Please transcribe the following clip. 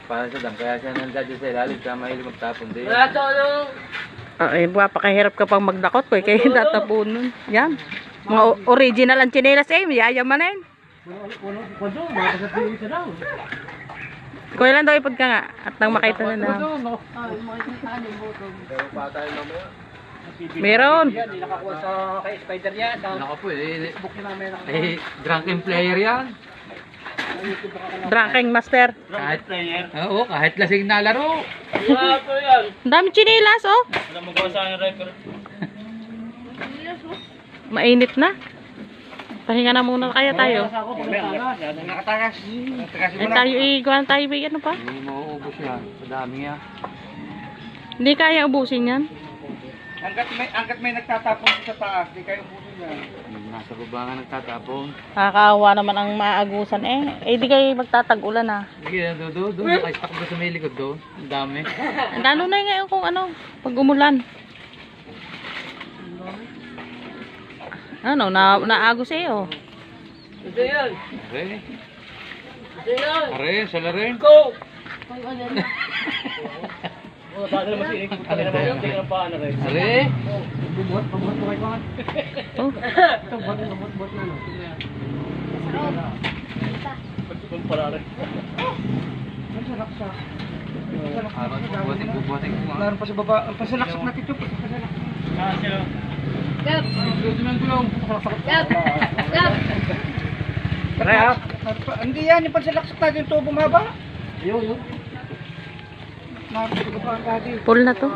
Para sa dam, kaya siya nandiyan sa ilalim, kaya mahilig magtapon din. Pakahirap ka pang magdakot ko, kaya tatapunan. Yan. Mga original ang tsinelas yayamanin. Kuya lang daw ipod ka nga, at nang makita na na. Meron. Hindi nakakuha sa kay Spider yan. Naka po drunken player yan. Drunken master. Kahit, oo, kahit lasing na laro. Ang dami tsinelas, oh. Wala magawa sa akin, Riper. Mainit na. Pahinga na muna kaya tayo. Nakatakas. Ay tayo iguan tayo ba ano pa? Hindi mo uubos yan. Sa dami yan. Hindi kaya ubusin yan. Hanggat may nagtatapon sa taas, di kayo ubusin yan. Nasa baba nga nagtatapon. Nakakaawa naman ang maagusan eh. Di kayo magtatag-ulan ah. Sige, doon. Nakaistak doon sa may likod doon. Ang dami. Lalo na ngayon kung ano, pag umulan. Ano, naagos eh oh. Ito yan. Are. Ito yan. Are, sala rin. Go! Sana naman sinig. Puta na naman. Tingnan ang paan na rin. Are. Pabuhat mo kayo pa. Oh. Ito, buhat na. Pagtupon pala rin. Masarap siya. Bubuhating ko nga. Meron pa sa baba. Ang pasalaksak natin ito. Pasalaksak. Sila. Hindi yan, yung pansalaksak natin ito bumaba. Yun. Full na to.